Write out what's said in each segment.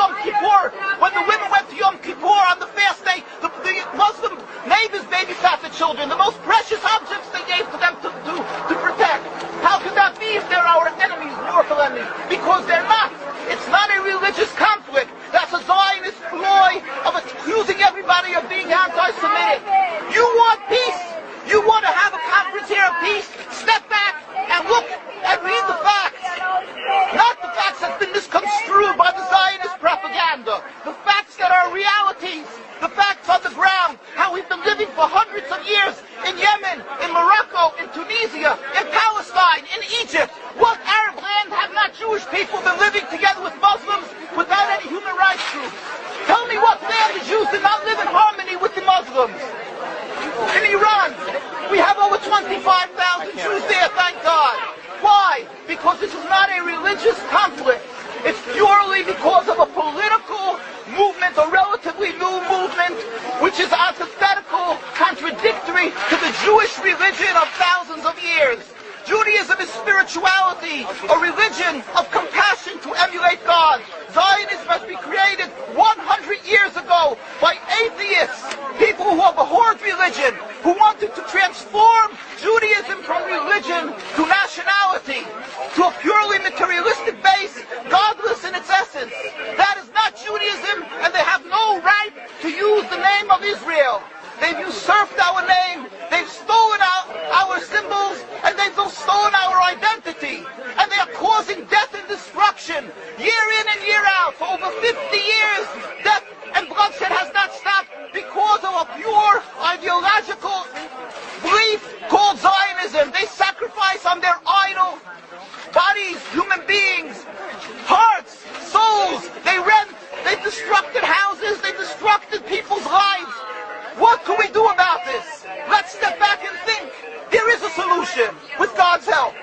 Yom Kippur, when the women went to Yom Kippur on the fast day, the Muslim neighbors babysat the children, the most precious objects they gave to them to protect. How could that be if they're our enemies, mortal enemies? Because they're not. It's not a religious conflict. That's a Zionist ploy of accusing everybody of being anti-Semitic. You want peace? You want to have a conference here of peace? Step back and look and read the facts. Not the facts that's been misconstrued by the Zionist propaganda. The facts that are realities. The facts on the ground. How we've been living for hundreds of years in Yemen, in Morocco, in Tunisia, in Palestine, in Egypt. What Arab land have not Jewish people been living together with Muslims without any human rights groups? Tell me what land the Jews did not live in harmony with the Muslims. In Iran, we have over 25,000 Jews there, thank God. Why? Because this is not a religious conflict. It's purely because of a political movement, a relatively new movement, which is antithetical, contradictory to the Jewish religion of thousands of years. Judaism is spirituality, a religion of compassion to emulate God. Zionism must be created 100 years ago by atheists, people who have abhorred religion, who wanted to transform Judaism from religion to nationality, to a purely materialistic base, godless in its essence. That is not Judaism, and they have no right to use the name of Israel. They've usurped our name, they've stolen our symbols, and they've stolen our identity. And they are causing death and destruction, year in and year out. For over 50 years, death and bloodshed has not stopped because of a pure ideological belief called Zionism. They sacrifice on their idol bodies, human beings, hearts, souls. They rent, they destructed houses, they destructed people's lives. What can we do about this? Let's step back and think. There is a solution with God's help.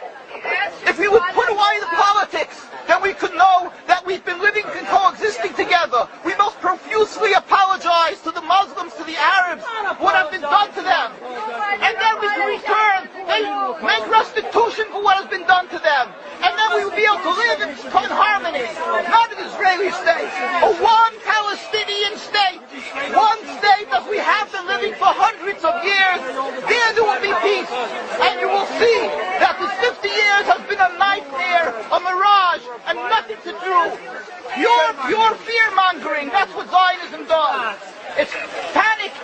If we would put away the politics, then we could know that we've been living and coexisting together. We most profusely apologize to the Muslims, to the Arabs, what has been done to them. And then we can return, they make restitution for what has been done to them. And then we will be able to live in harmony. Not an Israeli state, but one Palestinian state. One state that we have been living for hundreds of years. There will be peace. And you will see that this 50 years has been a nightmare, a mirage, and nothing to do. Pure fear-mongering, that's what Zionism does. It's panic,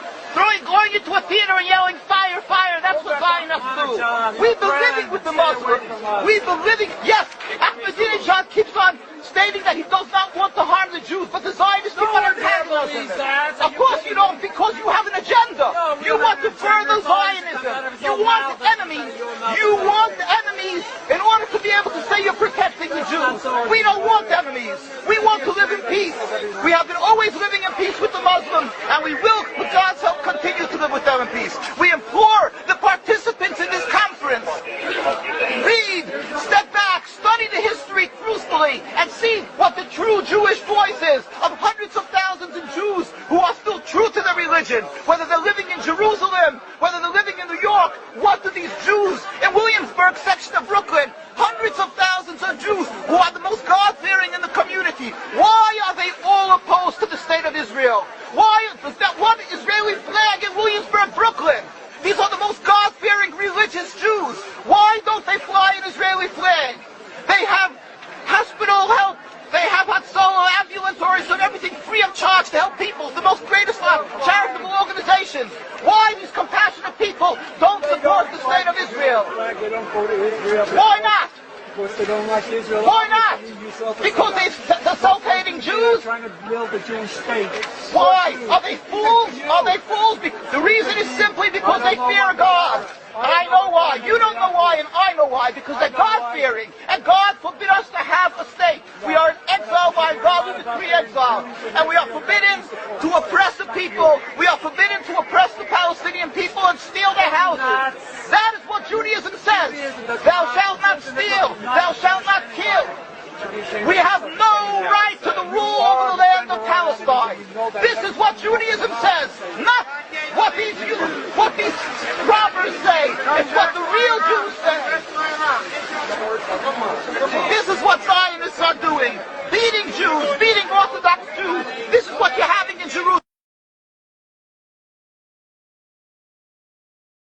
going into a theater and yelling, fire, fire, that's what Zionists do. We've been living with the Muslims. We've been living, yes, Ahmadinejad keeps on stating that he does not want to harm the Jews, but the Zionists keep on antagonizing him. Of course you don't, because you have an agenda. You want to further Zionism. You want enemies. You want enemies in order to be able to say you're protecting the Jews. We don't want enemies. We want to live in peace. We have been always living in peace with the Muslims, and we will, with God's help, continue to live with them in peace. We implore the participants in this conference, read, step back, study the history truthfully, and see what the true Jewish voice is of hundreds of thousands of Jews who are still true to their religion, whether they're living in Jerusalem, whether they're living in New York. What do these Jews in Williamsburg section of Brooklyn, hundreds of thousands of Jews who are the most God-fearing in the community, why are they all opposed to the state of Israel? Why is that one Israeli flag in Williamsburg, Brooklyn? These are the most God-fearing religious Jews. Why don't they fly an Israeli flag? They have hospital help. They have Hatzalah, ambulatories, and everything free of charge to help people. The most greatest charitable organizations. Why these compassionate people don't support the state of Israel? Why not? Because they don't like Israel. Why not? Because they're self-hating Jews? Trying to build a Jewish state. Why? Are they fools? Are they fools? The reason is simply because they fear God. And I know why. You don't know why, and I know why. Because they're God-fearing. And God forbid us to have a state. We are in exile by God with decree exile. And we are forbidden to oppress the people. We are forbidden to oppress the Palestinian people and steal their houses. That is what Judaism says. Thou shalt not steal. Thou shalt not kill. We have no right to the rule over the land of Palestine. This is what Judaism says, not what these robbers say. It's what the real Jews say. This